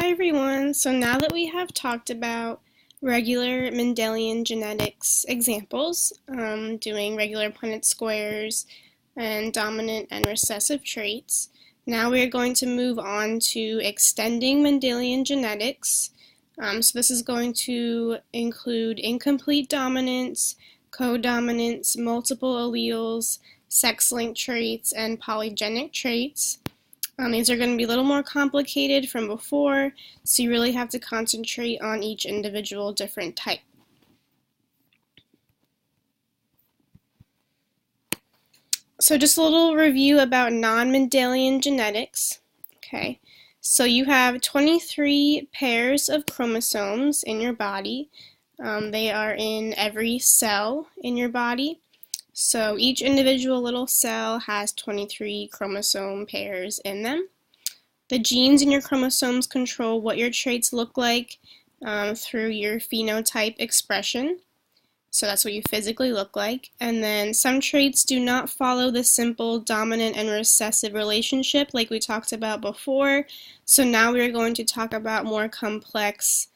Hi everyone! So now that we have talked about regular Mendelian genetics examples, doing regular Punnett squares and dominant and recessive traits, now we are going to move on to extending Mendelian genetics. So this is going to include incomplete dominance, codominance, multiple alleles, sex-linked traits, and polygenic traits. These are going to be a little more complicated from before, so you really have to concentrate on each individual different type. So just a little review about non-Mendelian genetics. Okay, so you have 23 pairs of chromosomes in your body. They are in every cell in your body. So each individual little cell has 23 chromosome pairs in them. The genes in your chromosomes control what your traits look like through your phenotype expression. So that's what you physically look like. And then some traits do not follow the simple dominant and recessive relationship like we talked about before. So now we're going to talk about more complex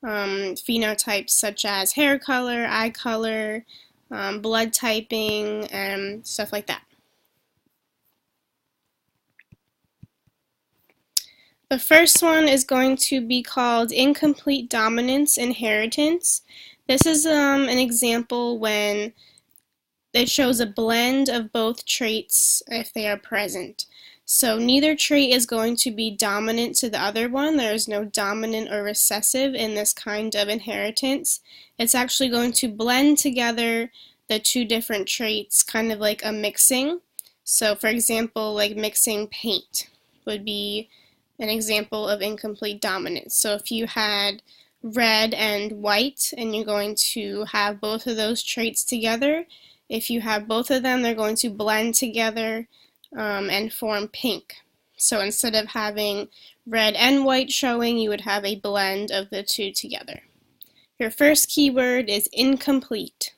phenotypes such as hair color, eye color, blood typing, and stuff like that. The first one is going to be called incomplete dominance inheritance. This is an example when it shows a blend of both traits if they are present. So neither trait is going to be dominant to the other one. There is no dominant or recessive in this kind of inheritance. It's actually going to blend together the two different traits, kind of like a mixing. So for example, like mixing paint would be an example of incomplete dominance. So if you had red and white and you're going to have both of those traits together, if you have both of them, they're going to blend together and form pink. So instead of having red and white showing, you would have a blend of the two together. Your first keyword is incomplete.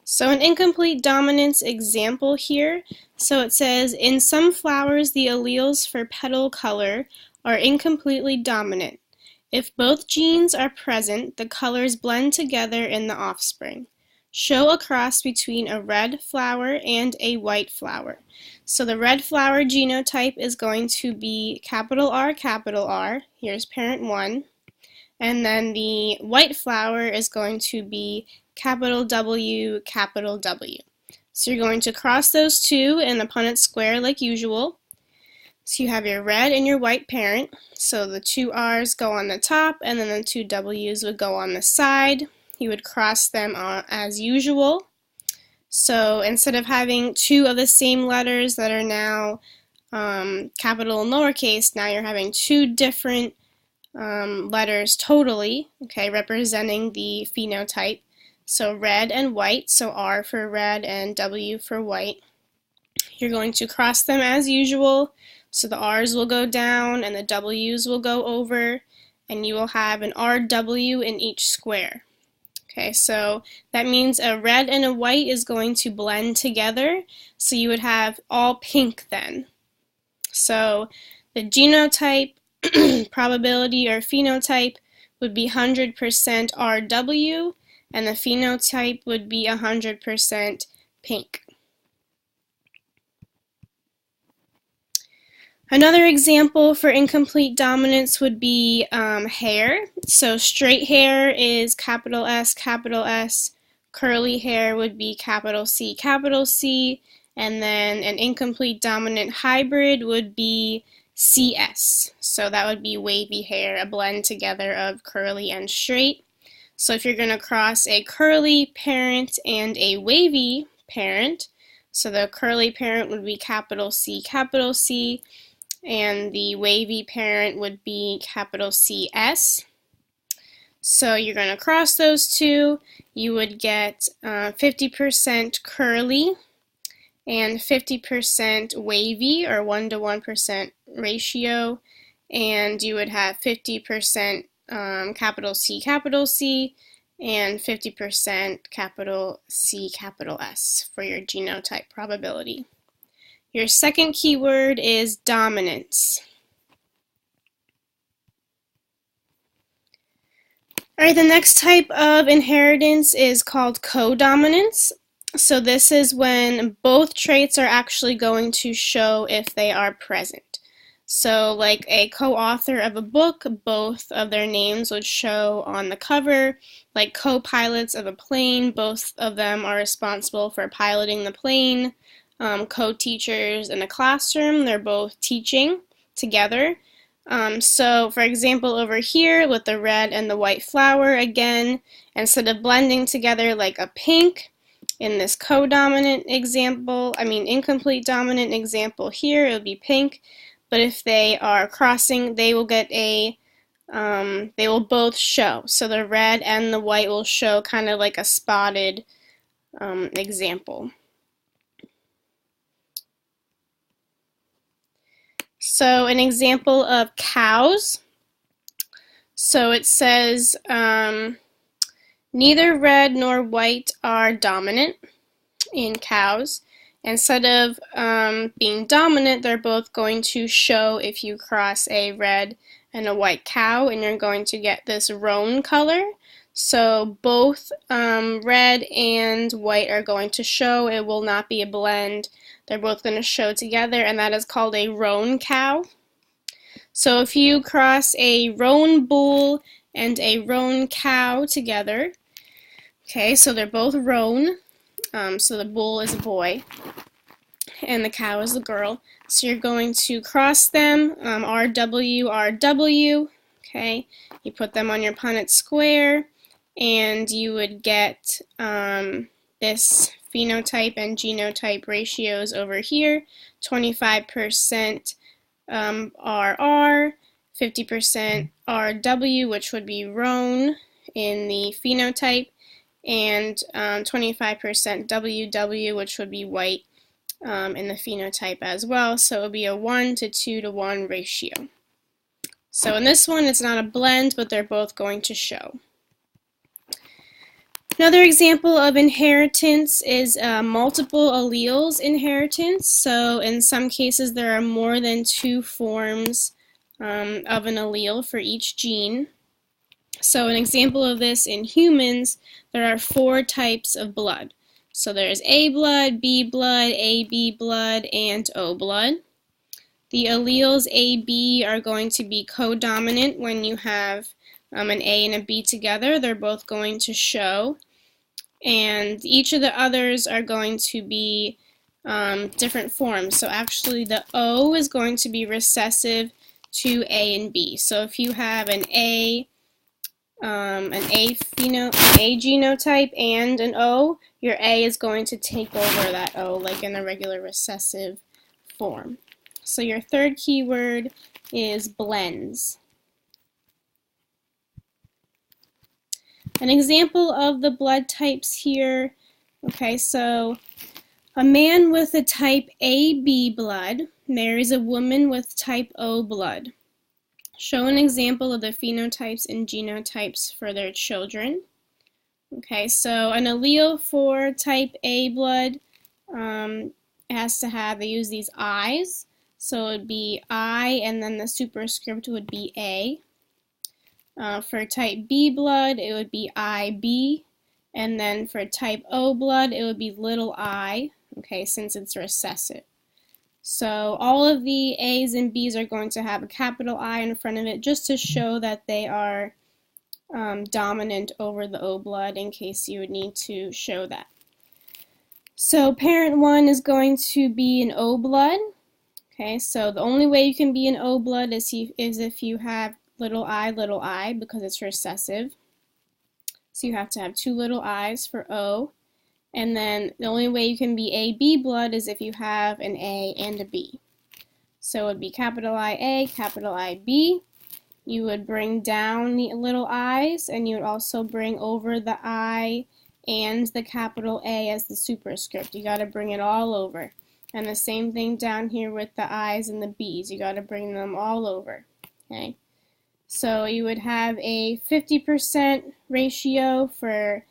So an incomplete dominance example here. So it says, in some flowers the alleles for petal color are incompletely dominant. If both genes are present, the colors blend together in the offspring. Show a cross between a red flower and a white flower. So the red flower genotype is going to be capital R, here's parent 1, and then the white flower is going to be capital W, capital W. So you're going to cross those two in the Punnett square like usual. So you have your red and your white parent. So the two R's go on the top and then the two W's would go on the side. You would cross them as usual. So instead of having two of the same letters that are now capital and lowercase, now you're having two different letters totally, okay, representing the phenotype. So red and white, so R for red and W for white. You're going to cross them as usual, so the R's will go down and the W's will go over, and you will have an RW in each square. Okay, so that means a red and a white is going to blend together, so you would have all pink then. So the genotype probability or phenotype would be 100% RW, and the phenotype would be 100% pink. Another example for incomplete dominance would be hair. So straight hair is capital S, curly hair would be capital C, and then an incomplete dominant hybrid would be CS. So that would be wavy hair, a blend together of curly and straight. So if you're going to cross a curly parent and a wavy parent, so the curly parent would be capital C, and the wavy parent would be capital CS. So you're going to cross those two. You would get 50% curly and 50% wavy, or 1-to-1% ratio, and you would have 50% capital C, and 50% capital C, capital S for your genotype probability. Your second keyword is dominance. All right, the next type of inheritance is called codominance. So this is when both traits are actually going to show if they are present. So like a co-author of a book, both of their names would show on the cover. Like co-pilots of a plane, both of them are responsible for piloting the plane. Co-teachers in a classroom, they're both teaching together. So for example over here with the red and the white flower, again, instead of blending together like a pink in this codominant example, incomplete dominant example here, it would be pink, but if they are crossing, they will get they will both show. So the red and the white will show kind of like a spotted example. So an example of cows. So it says neither red nor white are dominant in cows. Instead of being dominant, they're both going to show if you cross a red and a white cow, and you're going to get this roan color. So both red and white are going to show. It will not be a blend. They're both going to show together, and that is called a roan cow. So if you cross a roan bull and a roan cow together, okay, so they're both roan, so the bull is a boy and the cow is the girl. So you're going to cross them, RW, RW, okay, you put them on your Punnett square, and you would get this phenotype and genotype ratios over here, 25% RR, 50% RW, which would be roan in the phenotype, and 25% WW, which would be white in the phenotype as well. So it would be a 1 to 2 to 1 ratio. So in this one, it's not a blend, but they're both going to show. Another example of inheritance is multiple alleles inheritance. So in some cases there are more than 2 forms of an allele for each gene. So an example of this in humans, there are 4 types of blood. So there's A blood, B blood, AB blood, and O blood. The alleles AB are going to be codominant when you have an A and a B together. They're both going to show. And each of the others are going to be different forms. So actually the O is going to be recessive to A and B. So if you have an A genotype and an O, your A is going to take over that O like in a regular recessive form. So your third keyword is blends. An example of the blood types here, okay, so a man with a type AB blood marries a woman with type O blood. Show an example of the phenotypes and genotypes for their children. Okay, so an allele for type A blood has to have, they use these I's, so it would be I and then the superscript would be A. For type B blood, it would be IB, and then for type O blood, it would be little I, okay, since it's recessive. So all of the A's and B's are going to have a capital I in front of it just to show that they are dominant over the O blood in case you would need to show that. So parent 1 is going to be an O blood. Okay, so the only way you can be an O blood is if you have little I, because it's recessive. So you have to have 2 little i's for O. And then the only way you can be AB blood is if you have an A and a B. So it would be capital IA, capital IB. You would bring down the little i's, and you would also bring over the I and the capital A as the superscript. You got to bring it all over. And the same thing down here with the I's and the B's. You got to bring them all over. Okay. So you would have a 50% ratio for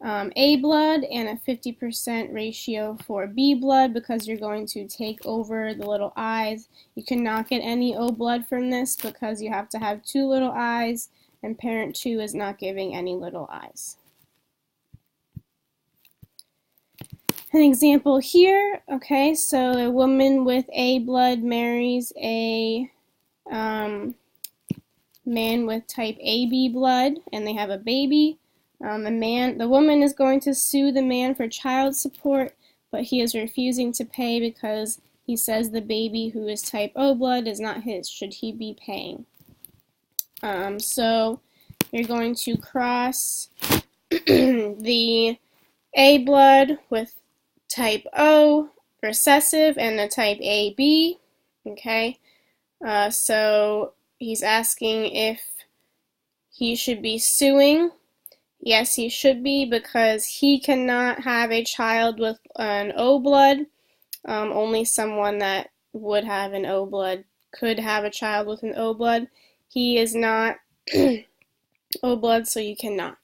A blood and a 50% ratio for B blood because you're going to take over the little I's. You cannot get any O blood from this because you have to have 2 little I's, and parent 2 is not giving any little I's. An example here, okay, so a woman with A blood marries a man with type AB blood, and they have a baby. The woman is going to sue the man for child support, but he is refusing to pay because he says the baby, who is type O blood, is not his. Should he be paying? So you're going to cross the A blood with type O recessive and the type AB. Okay, so he's asking if he should be suing. Yes, he should be, because he cannot have a child with an O blood. Only someone that would have an O blood could have a child with an O blood. He is not O blood, so you cannot.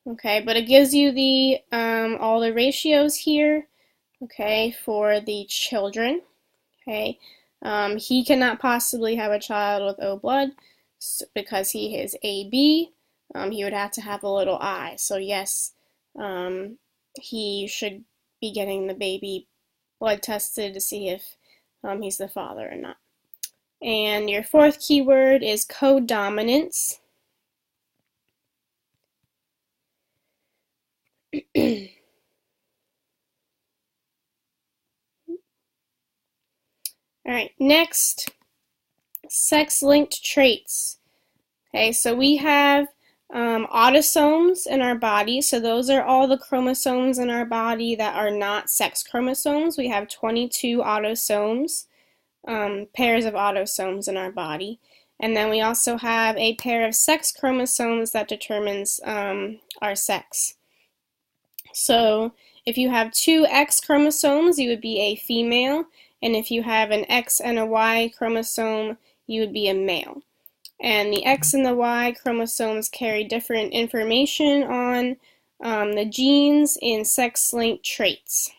Okay, but it gives you the all the ratios here, okay, for the children. Okay, he cannot possibly have a child with O blood because he is AB. He would have to have a little I. So yes, he should be getting the baby blood tested to see if he's the father or not. And your fourth keyword is codominance. All right, next, sex-linked traits. Okay, so we have autosomes in our body. So those are all the chromosomes in our body that are not sex chromosomes. We have 22 autosomes, pairs of autosomes in our body. And then we also have a pair of sex chromosomes that determines our sex. So if you have 2 X chromosomes, you would be a female. And if you have an X and a Y chromosome, you would be a male. And the X and the Y chromosomes carry different information on the genes in sex-linked traits.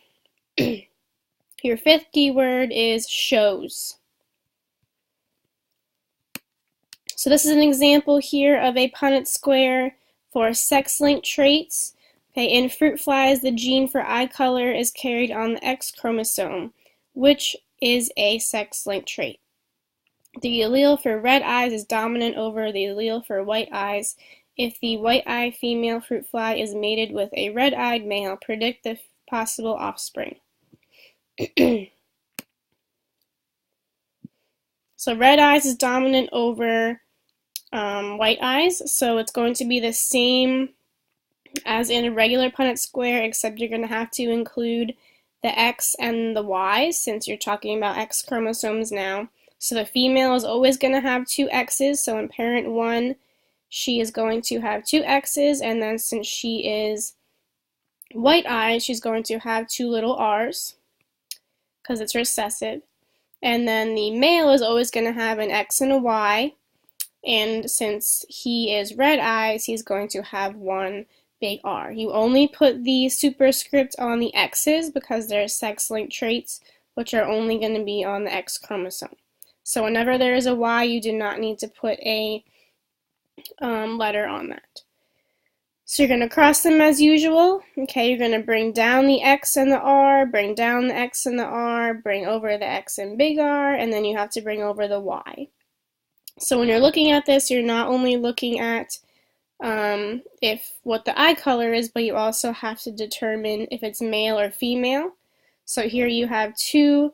Your fifth keyword is shows. So this is an example here of a Punnett square for sex-linked traits. Okay, in fruit flies, the gene for eye color is carried on the X chromosome, which is a sex-linked trait. The allele for red eyes is dominant over the allele for white eyes. If the white-eyed female fruit fly is mated with a red-eyed male, predict the possible offspring. So red eyes is dominant over white eyes, so it's going to be the same as in a regular Punnett square, except you're going to have to include the X and the Y, since you're talking about X chromosomes now. So the female is always going to have 2 X's, so in parent 1, she is going to have 2 X's, and then since she is white-eyed, she's going to have 2 little R's, because it's recessive. And then the male is always going to have an X and a Y, and since he is red eyes, he's going to have 1 big R. You only put the superscript on the X's because they're sex-linked traits, which are only going to be on the X chromosome. So whenever there is a Y, you do not need to put a letter on that. So you're going to cross them as usual. Okay, you're going to bring down the X and the R, bring down the X and the R, bring over the X and big R, and then you have to bring over the Y. So when you're looking at this, you're not only looking at what the eye color is, but you also have to determine if it's male or female. So here you have 2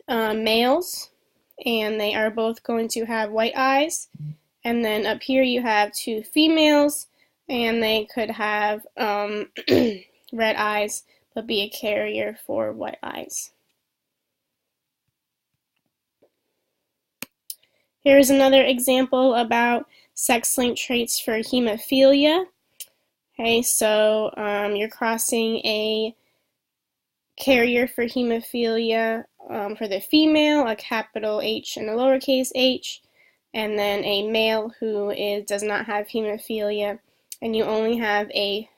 males, and they are both going to have white eyes. And then up here you have 2 females, and they could have red eyes, but be a carrier for white eyes. Here's another example about sex-linked traits for hemophilia. Okay, so you're crossing a carrier for hemophilia for the female, a capital H and a lowercase h, and then a male who does not have hemophilia, and you only have a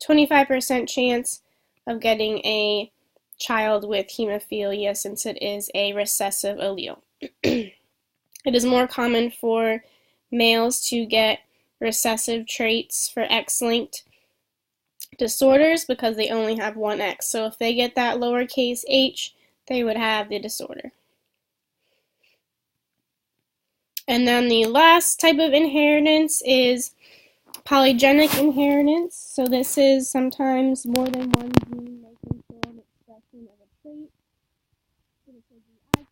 25% chance of getting a child with hemophilia since it is a recessive allele. It is more common for males to get recessive traits for X-linked disorders because they only have one X. So if they get that lowercase h, they would have the disorder. And then the last type of inheritance is polygenic inheritance. So this is sometimes more than one gene may control the expression of a trait. So this would be